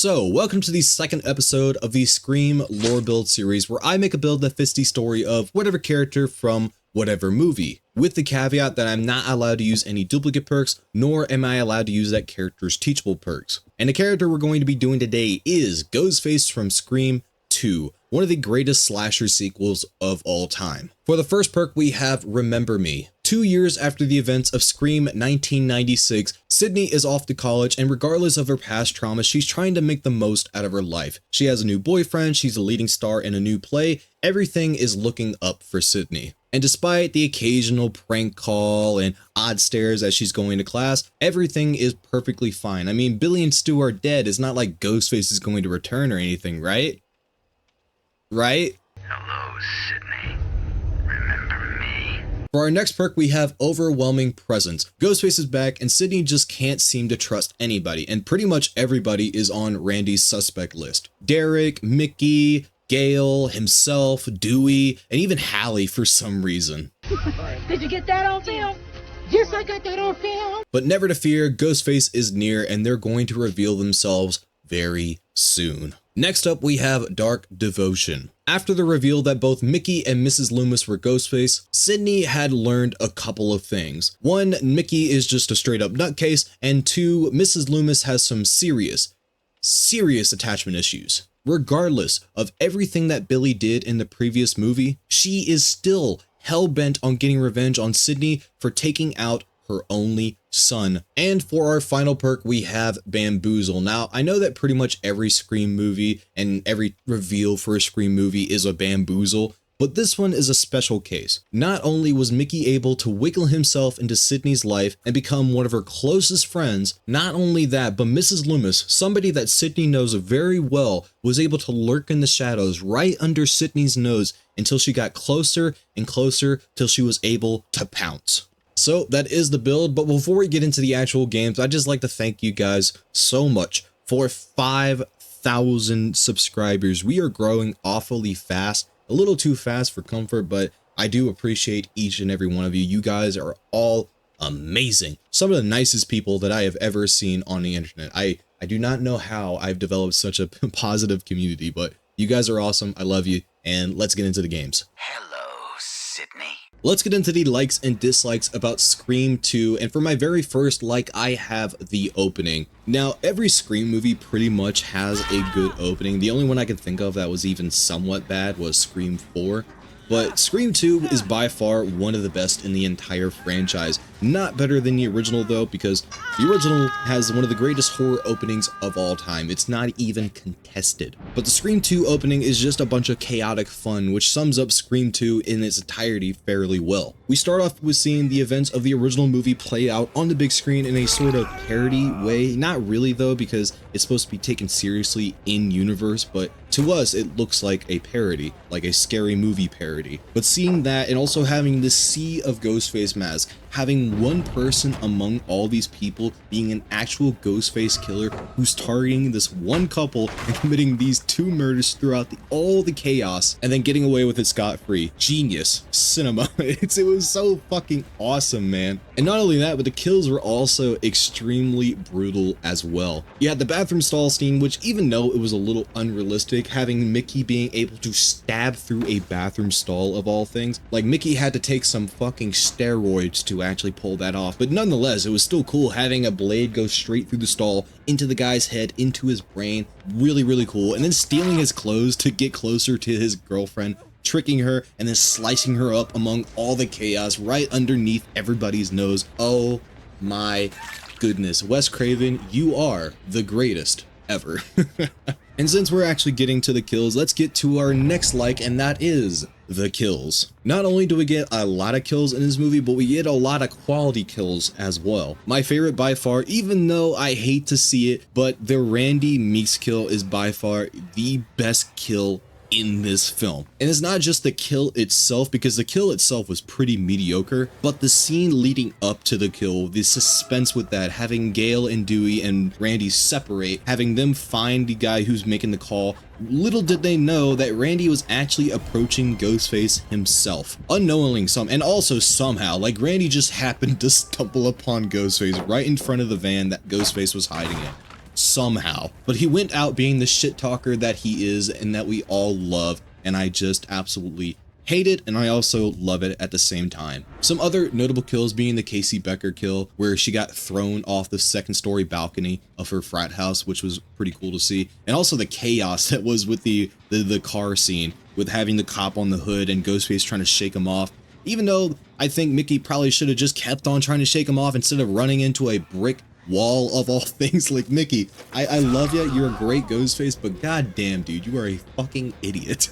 So, welcome to the second episode of the Scream lore build series where I make a build that fits the story of whatever character from whatever movie, with the caveat that I'm not allowed to use any duplicate perks, nor am I allowed to use that character's teachable perks. And the character we're going to be doing today is Ghostface from Scream 2, one of the greatest slasher sequels of all time. For the first perk we have Remember Me. 2 years after the events of Scream 1996, Sydney is off to college, and regardless of her past trauma, she's trying to make the most out of her life. She has a new boyfriend, she's a leading star in a new play, everything is looking up for Sydney. And despite the occasional prank call and odd stares as she's going to class, everything is perfectly fine. I mean, Billy and Stu are dead, it's not like Ghostface is going to return or anything, right? Right? Hello, Sydney. Remember me? For our next perk, we have Overwhelming Presence. Ghostface is back, and Sydney just can't seem to trust anybody, and pretty much everybody is on Randy's suspect list. Derek, Mickey, Gail, himself, Dewey, and even Hallie for some reason. Did you get that on film? Yes, I got that on film. But never to fear, Ghostface is near, and they're going to reveal themselves very soon. Next up, we have Dark Devotion. After the reveal that both Mickey and Mrs. Loomis were Ghostface, Sydney had learned a couple of things. One, Mickey is just a straight up nutcase, and two, Mrs. Loomis has some serious attachment issues. Regardless of everything that Billy did in the previous movie, she is still hell-bent on getting revenge on Sydney for taking out her only son. And for our final perk, we have Bamboozle. Now, I know that pretty much every Scream movie and every reveal for a Scream movie is a bamboozle, but this one is a special case. Not only was Mickey able to wiggle himself into Sydney's life and become one of her closest friends, not only that, but Mrs. Loomis, somebody that Sydney knows very well, was able to lurk in the shadows right under Sydney's nose until she got closer and closer till she was able to pounce. So that is the build, but before we get into the actual games, I'd just like to thank you guys so much for 5,000 subscribers. We are growing awfully fast, a little too fast for comfort, but I do appreciate each and every one of you. You guys are all amazing. Some of the nicest people that I have ever seen on the internet. I do not know how I've developed such a positive community, but you guys are awesome. I love you, and let's get into the games. Hello, Sydney. Let's get into the likes and dislikes about Scream 2, and for my very first like, I have the opening. Now, every Scream movie pretty much has a good opening. The only one I can think of that was even somewhat bad was Scream 4. But Scream 2 is by far one of the best in the entire franchise. Not better than the original though, because the original has one of the greatest horror openings of all time. It's not even contested. But the Scream 2 opening is just a bunch of chaotic fun, which sums up Scream 2 in its entirety fairly well. We start off with seeing the events of the original movie play out on the big screen in a sort of parody way. Not really though, because it's supposed to be taken seriously in universe, but to us, it looks like a parody, like a scary movie parody. But seeing that and also having this sea of Ghostface masks, having one person among all these people being an actual Ghostface killer who's targeting this one couple and committing these two murders throughout all the chaos and then getting away with it scot-free. Genius cinema. It was so fucking awesome, man. And not only that, but the kills were also extremely brutal as well. You had the bathroom stall scene, which even though it was a little unrealistic, having Mickey being able to stab through a bathroom stall of all things, like Mickey had to take some fucking steroids to actually pull that off, but nonetheless, it was still cool having a blade go straight through the stall into the guy's head, into his brain. Really cool. And then stealing his clothes to get closer to his girlfriend, tricking her, and then slicing her up among all the chaos right underneath everybody's nose. Oh my goodness, Wes Craven, you are the greatest ever. And since we're actually getting to the kills, let's get to our next like, and that is the kills. Not only do we get a lot of kills in this movie, but we get a lot of quality kills as well. My favorite by far, even though I hate to see it, but the Randy Meeks kill is by far the best kill in this film. And it's not just the kill itself, because the kill itself was pretty mediocre, but the scene leading up to the kill, the suspense with that, having Gail and Dewey and Randy separate, having them find the guy who's making the call. Little did they know that Randy was actually approaching Ghostface himself, unknowingly and also somehow, like Randy just happened to stumble upon Ghostface right in front of the van that Ghostface was hiding in. somehow. But he went out being the shit talker that he is and that we all love, and I just absolutely hate it, and I also love it at the same time. Some other notable kills being the Casey Becker kill, where she got thrown off the second-story balcony of her frat house, which was pretty cool to see, and also the chaos that was with the car scene, with having the cop on the hood and Ghostface trying to shake him off. Even though I think Mickey probably should have just kept on trying to shake him off instead of running into a brick wall of all things. Like, Mickey, I love you, you're a great Ghostface, but goddamn, dude, you are a fucking idiot.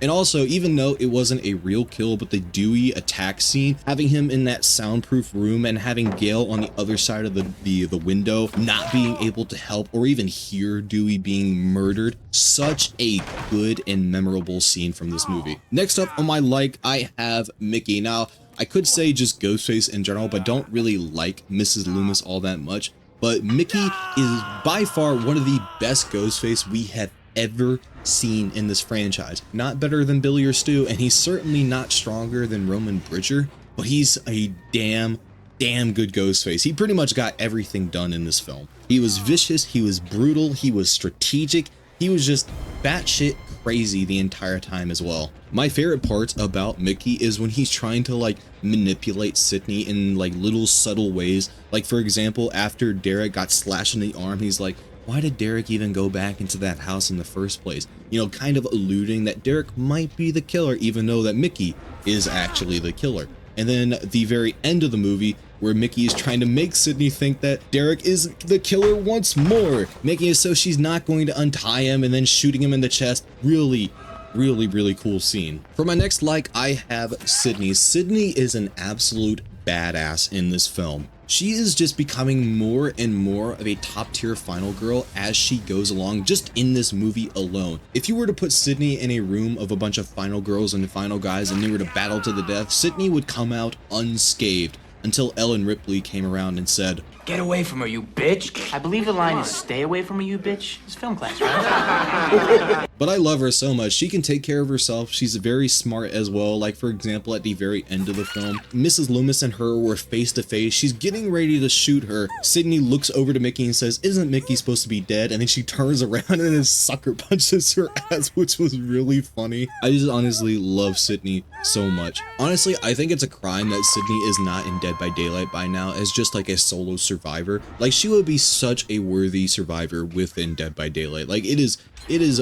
And also, even though it wasn't a real kill, but the Dewey attack scene, having him in that soundproof room and having Gale on the other side of the window, not being able to help or even hear Dewey being murdered, such a good and memorable scene from this movie. Next up on my like, I have Mickey. Now, I could say just Ghostface in general, but don't really like Mrs. Loomis all that much. But Mickey is by far one of the best Ghostface we have ever seen in this franchise. Not better than Billy or Stu, and he's certainly not stronger than Roman Bridger, but he's a damn good Ghostface. He pretty much got everything done in this film. He was vicious, he was brutal, he was strategic, he was just batshit crazy the entire time as well. My favorite parts about Mickey is when he's trying to like manipulate Sidney in like little subtle ways. Like, for example, after Derek got slashed in the arm, he's like, why did Derek even go back into that house in the first place? You know, kind of alluding that Derek might be the killer, even though that Mickey is actually the killer. And then the very end of the movie, where Mickey is trying to make Sidney think that Derek is the killer once more, making it so she's not going to untie him and then shooting him in the chest. Really cool scene. For my next like, I have Sidney. Sidney is an absolute badass in this film. She is just becoming more and more of a top tier final girl as she goes along, just in this movie alone. If you were to put Sidney in a room of a bunch of final girls and final guys and they were to battle to the death, Sidney would come out unscathed until Ellen Ripley came around and said, "Get away from her, you bitch." I believe the line is "Stay away from her, you bitch." It's film class, right? But I love her so much. She can take care of herself. She's very smart as well. Like, for example, at the very end of the film, Mrs. Loomis and her were face to face. She's getting ready to shoot her. Sidney looks over to Mickey and says, "Isn't Mickey supposed to be dead?" And then she turns around and then sucker punches her ass, which was really funny. I just honestly love Sidney so much. Honestly, I think it's a crime that Sidney is not in Dead by Daylight by now as just like a solo survivor. Like, she would be such a worthy survivor within Dead by Daylight. Like, it is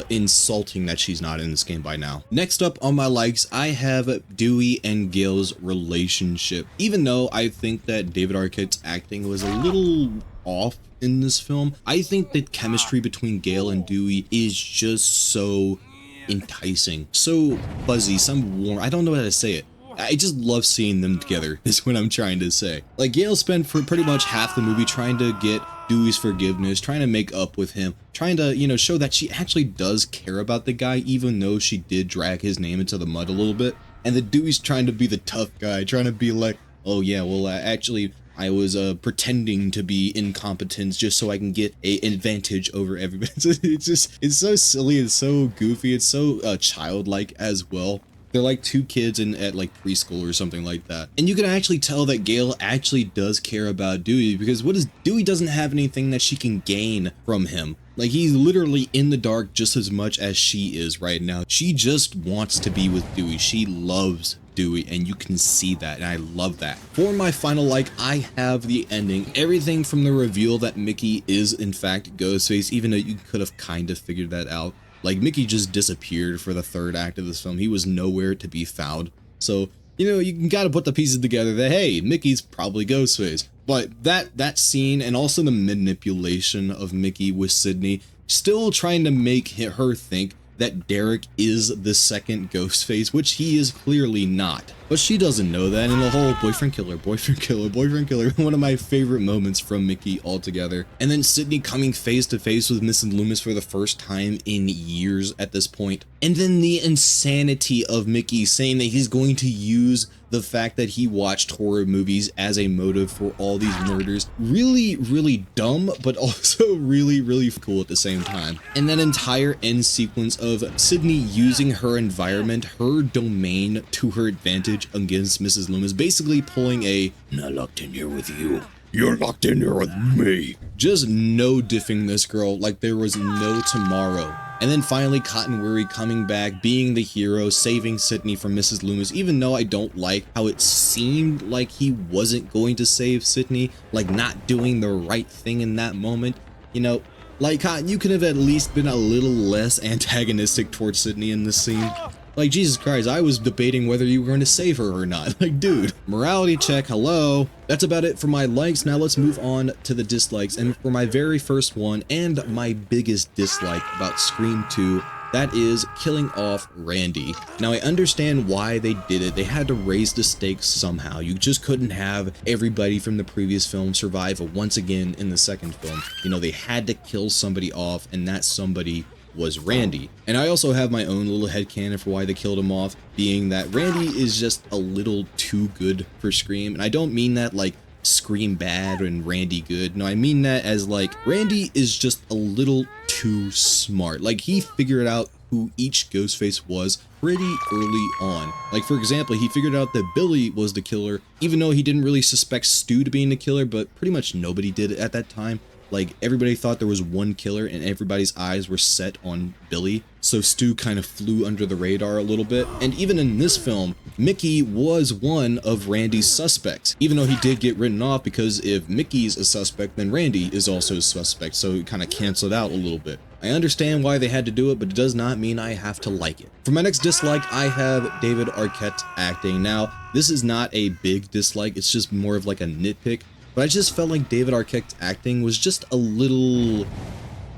insulting that she's not in this game by now. Next up on my likes, I have Dewey and Gale's relationship. Even though I think that David Arquette's acting was a little off in this film, I think the chemistry between Gale and Dewey is just so enticing, so fuzzy, some warm. I don't know how to say it. I just love seeing them together, is what I'm trying to say. Like, Gale spent for pretty much half the movie trying to get Dewey's forgiveness, trying to make up with him, trying to, you know, show that she actually does care about the guy, even though she did drag his name into the mud a little bit. And the Dewey's trying to be the tough guy, trying to be like, oh yeah, well, actually, I was pretending to be incompetent just so I can get an advantage over everybody. It's so silly, it's so goofy, it's so childlike as well. They're like two kids at like preschool or something like that. And you can actually tell that Gale actually does care about Dewey, because Dewey doesn't have anything that she can gain from him. Like, he's literally in the dark just as much as she is right now. She just wants to be with Dewey. She loves Dewey, and you can see that, and I love that. For my final like, I have the ending. Everything from the reveal that Mickey is in fact Ghostface, even though you could have kind of figured that out. Like, Mickey just disappeared for the third act of this film. He was nowhere to be found. So, you know, you gotta put the pieces together that, hey, Mickey's probably Ghostface. But that scene, and also the manipulation of Mickey with Sidney, still trying to make her think that Derek is the second Ghostface, which he is clearly not. But she doesn't know that, and the whole boyfriend killer, one of my favorite moments from Mickey altogether. And then Sidney coming face to face with Mrs. Loomis for the first time in years at this point. And then the insanity of Mickey saying that he's going to use the fact that he watched horror movies as a motive for all these murders. Really dumb, but also really cool at the same time. And that entire end sequence of Sidney using her environment, her domain, to her advantage against Mrs. Loomis, basically pulling a "not locked in here with you" You're locked in here with me. Just no diffing this girl like there was no tomorrow. And then finally Cotton Weary coming back, being the hero, saving Sydney from Mrs. Loomis, even though I don't like how it seemed like he wasn't going to save Sydney, like not doing the right thing in that moment. You know, like Cotton, you could have at least been a little less antagonistic towards Sydney in this scene. Like, Jesus Christ, I was debating whether you were going to save her or not. Like, dude, morality check, hello. That's about it for my likes. Now let's move on to the dislikes. And for my very first one and my biggest dislike about Scream 2, that is killing off Randy. Now, I understand why they did it. They had to raise the stakes somehow. You just couldn't have everybody from the previous film survive once again in the second film. You know, they had to kill somebody off, and that somebody was Randy. And I also have my own little headcanon for why they killed him off, being that Randy is just a little too good for Scream. And I don't mean that like Scream bad and Randy good. No, I mean that as like Randy is just a little too smart. Like, he figured out who each Ghostface was pretty early on. Like, for example, he figured out that Billy was the killer, even though he didn't really suspect Stu to being the killer, but pretty much nobody did at that time. Like, everybody thought there was one killer and everybody's eyes were set on Billy, so Stu kind of flew under the radar a little bit. And even in this film, Mickey was one of Randy's suspects, even though he did get written off, because if Mickey's a suspect, then Randy is also a suspect, so it kind of canceled out a little bit. I understand why they had to do it, but it does not mean I have to like it. For my next dislike, I have David Arquette's acting. Now, this is not a big dislike, it's just more of like a nitpick. But I just felt like David Arquette's acting was just a little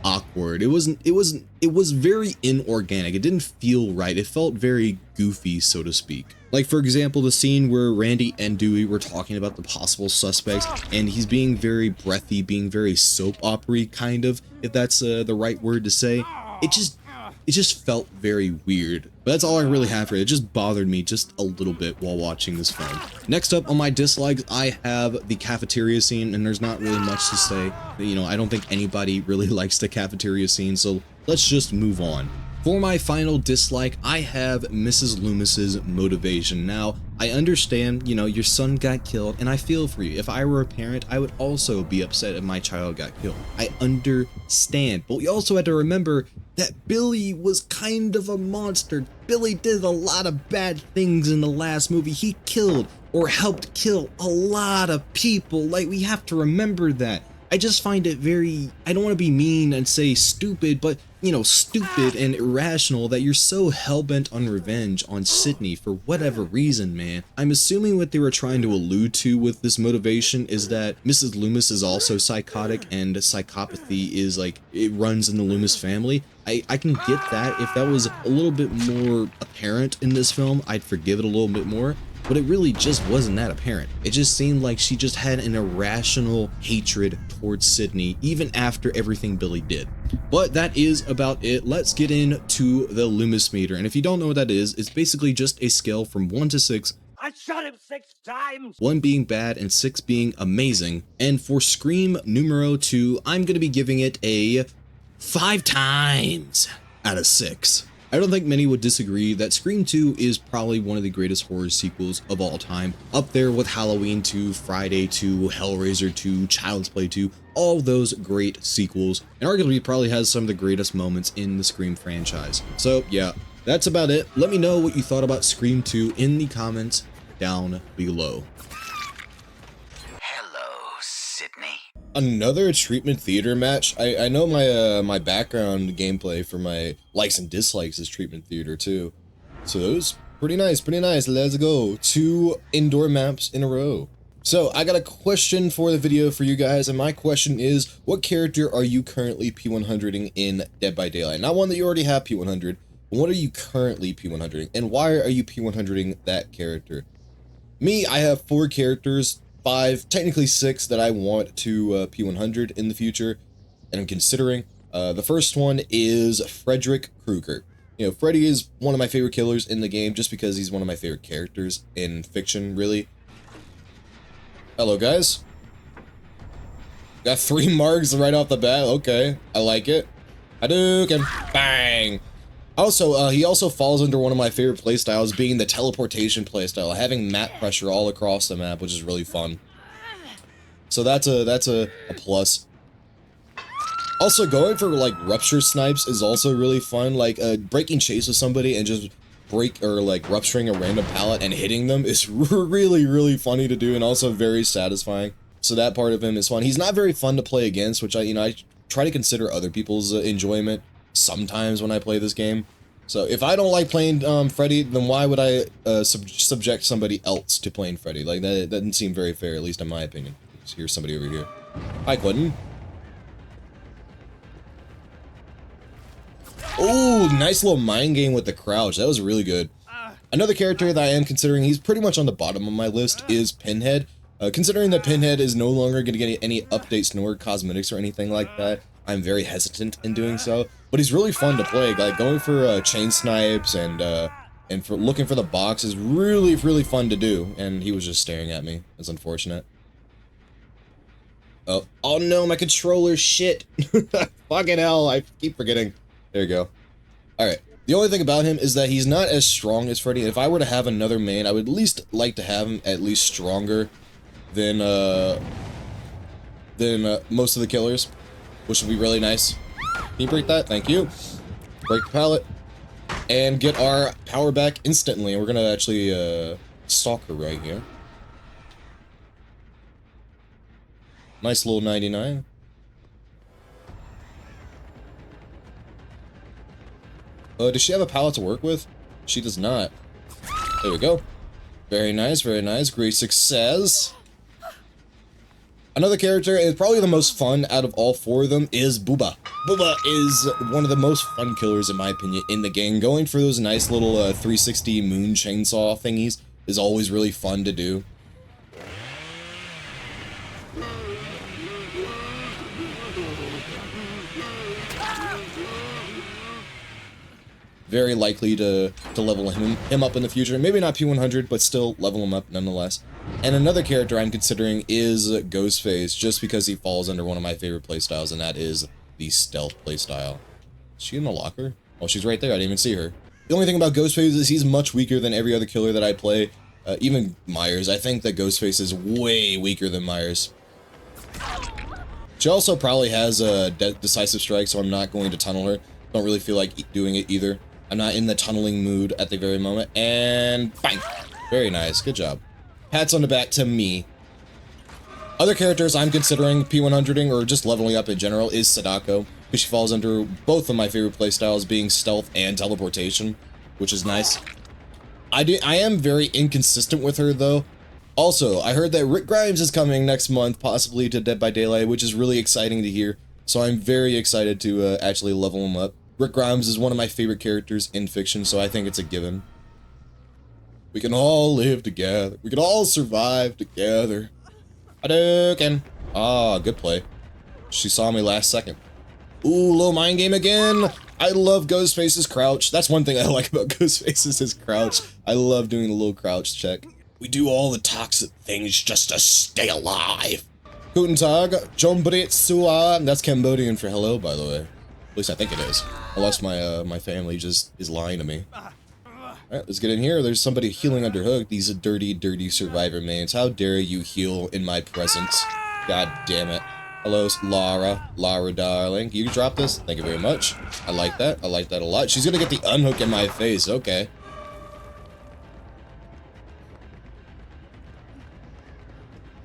awkward. It was very inorganic. It didn't feel right. It felt very goofy, so to speak. Like, for example, the scene where Randy and Dewey were talking about the possible suspects, and he's being very breathy, being very soap opera-y, kind of, if that's the right word to say. It just felt very weird. But that's all I really have for it. It just bothered me just a little bit while watching this film. Next up on my dislikes, I have the cafeteria scene, and there's not really much to say. You know, I don't think anybody really likes the cafeteria scene, so let's just move on. For my final dislike, I have Mrs. Loomis's motivation. Now, I understand, you know, your son got killed, and I feel for you. If I were a parent, I would also be upset if my child got killed. I understand, but we also had to remember that Billy was kind of a monster. Billy did a lot of bad things in the last movie. He killed or helped kill a lot of people. Like, we have to remember that. I just find it very, I don't want to be mean and say stupid, but, you know, stupid and irrational that you're so hell-bent on revenge on Sydney for whatever reason, man. I'm assuming what they were trying to allude to with this motivation is that Mrs. Loomis is also psychotic, and psychopathy is like, it runs in the Loomis family. I can get that. If that was a little bit more apparent in this film, I'd forgive it a little bit more. But it really just wasn't that apparent. It just seemed like she just had an irrational hatred towards Sydney, even after everything Billy did. But that is about it. Let's get into the Loomis meter. And if you don't know what that is, it's basically just a scale from 1 to 6. I shot him 6 times. 1 being bad and 6 being amazing. And for Scream numero 2, I'm going to be giving it a 5 times out of 6. I don't think many would disagree that Scream 2 is probably one of the greatest horror sequels of all time, up there with Halloween 2, Friday 2, Hellraiser 2, Child's Play 2, all those great sequels, and arguably probably has some of the greatest moments in the Scream franchise. So yeah, that's about it. Let me know what you thought about Scream 2 in the comments down below. Hello, Sydney. Another treatment theater match. I know my background gameplay for my likes and dislikes is treatment theater too. So it was pretty nice, pretty nice. Let's go. 2 indoor maps in a row. So I got a question for the video for you guys, and my question is, what character are you currently P100ing in Dead by Daylight? Not one that you already have P100, but what are you currently P100ing, and why are you P100ing that character? Me, I have 4 characters, 5, technically 6 that I want to P100 in the future, and I'm considering. The first one is Frederick Krueger. You know, Freddy is one of my favorite killers in the game just because he's one of my favorite characters in fiction, really. Hello, guys. Got 3 marks right off the bat. Okay, I like it. Hadouken, bang. Also, he also falls under one of my favorite playstyles, being the teleportation playstyle, having map pressure all across the map, which is really fun. So that's a plus. Also, going for like rupture snipes is also really fun. Like breaking chase with somebody and just rupturing a random pallet and hitting them is really funny to do, and also very satisfying. So that part of him is fun. He's not very fun to play against, which I try to consider other people's enjoyment sometimes when I play this game. So if I don't like playing Freddy, then why would I subject somebody else to playing Freddy? Like, that doesn't seem very fair, at least in my opinion. So here's somebody over here. Hi, Quentin. Oh, nice little mind game with the crouch. That was really good. Another character that I am considering, he's pretty much on the bottom of my list, is Pinhead. Considering that Pinhead is no longer going to get any updates nor cosmetics or anything like that, I'm very hesitant in doing so. But he's really fun to play. Like, going for chain snipes and for looking for the box is really fun to do. And he was just staring at me. It's unfortunate. Oh no, my controller, shit. Fucking hell, I keep forgetting. There you go. Alright, the only thing about him is that he's not as strong as Freddy. If I were to have another main, I would at least like to have him at least stronger than most of the killers, which would be really nice. Can you break that? Thank you. Break the pallet. And get our power back instantly. We're gonna actually stalk her right here. Nice little 99. Does she have a pallet to work with? She does not. There we go. Very nice, very nice. Great success. Another character, and probably the most fun out of all four of them, is Booba. Booba is one of the most fun killers, in my opinion, in the game. Going for those nice little 360 moon chainsaw thingies is always really fun to do. Very likely to level him up in the future. Maybe not P100, but still level him up nonetheless. And another character I'm considering is Ghostface, just because he falls under one of my favorite playstyles, and that is the stealth playstyle. Is she in the locker? Oh, she's right there. I didn't even see her. The only thing about Ghostface is he's much weaker than every other killer that I play. Even Myers. I think that Ghostface is way weaker than Myers. She also probably has a decisive strike, so I'm not going to tunnel her. Don't really feel like doing it either. I'm not in the tunneling mood at the very moment. And bang! Very nice. Good job. Pats on the back to me. Other characters I'm considering P100ing or just leveling up in general is Sadako, because she falls under both of my favorite playstyles, being stealth and teleportation, which is nice. I am very inconsistent with her though. Also, I heard that Rick Grimes is coming next month, possibly to Dead by Daylight, which is really exciting to hear. So I'm very excited to actually level him up. Rick Grimes is one of my favorite characters in fiction, so I think it's a given. We can all live together. We can all survive together. Hadouken! Ah, good play. She saw me last second. Ooh, low mind game again! I love Ghostface's crouch. That's one thing I like about Ghostface is his crouch. I love doing the little crouch check. We do all the toxic things just to stay alive. Guten Tag, Jombrit Sua. That's Cambodian for hello, by the way. At least I think it is. Unless my family just is lying to me. Alright, let's get in here. There's somebody healing under hook. These are dirty survivor mains. How dare you heal in my presence? God damn it. Hello, Lara. Lara, darling. You drop this? Thank you very much. I like that. I like that a lot. She's gonna get the unhook in my face. Okay.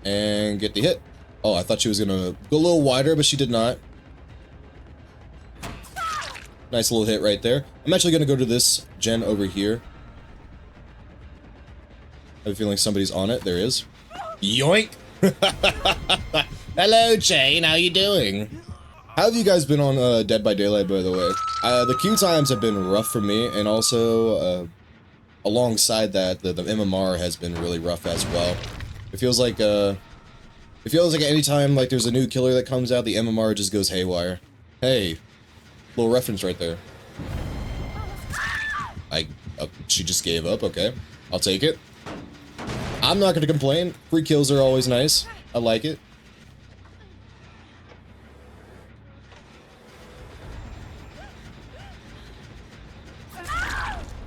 And get the hit. Oh, I thought she was gonna go a little wider, but she did not. Nice little hit right there. I'm actually gonna go to this gen over here. I have a feeling somebody's on it. There is. Yoink! Hello, Jane. How you doing? How have you guys been on Dead by Daylight, by the way? The queue times have been rough for me, and also, alongside that, the MMR has been really rough as well. It feels like anytime like there's a new killer that comes out, the MMR just goes haywire. Hey, little reference right there. She just gave up. Okay, I'll take it. I'm not gonna complain. Free kills are always nice. I like it.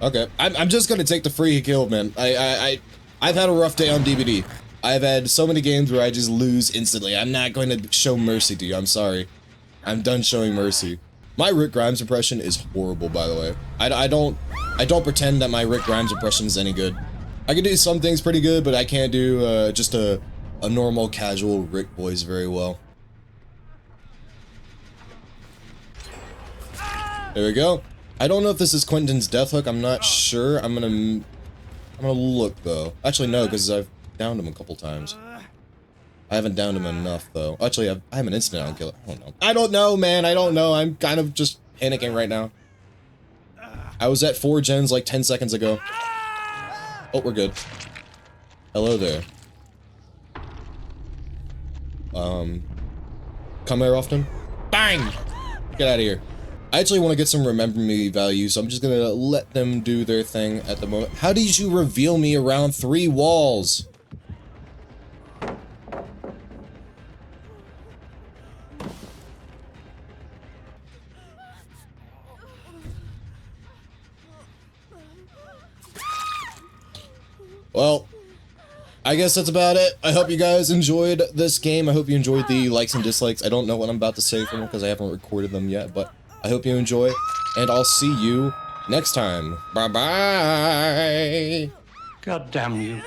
Okay, I'm just gonna take the free kill, man. I've had a rough day on DVD. I've had so many games where I just lose instantly. I'm not going to show mercy to you. I'm sorry. I'm done showing mercy. My Rick Grimes impression is horrible, by the way. I don't pretend that my Rick Grimes impression is any good. I can do some things pretty good, but I can't do just a normal, casual Rick voice very well. There we go. I don't know if this is Quentin's death hook. I'm not sure. I'm gonna look though. Actually, no, because I've downed him a couple times. I haven't downed him enough though. Actually, I have an instant on killer. I don't know. I don't know, man. I don't know. I'm kind of just panicking right now. I was at 4 gens like 10 seconds ago. Oh, we're good. Hello there. Come here often? Bang! Get out of here. I actually want to get some Remember Me value, so I'm just gonna let them do their thing at the moment. How did you reveal me around 3 walls? Well, I guess that's about it. I hope you guys enjoyed this game. I hope you enjoyed the likes and dislikes. I don't know what I'm about to say from it because I haven't recorded them yet, but I hope you enjoy, and I'll see you next time. Bye-bye! God damn you.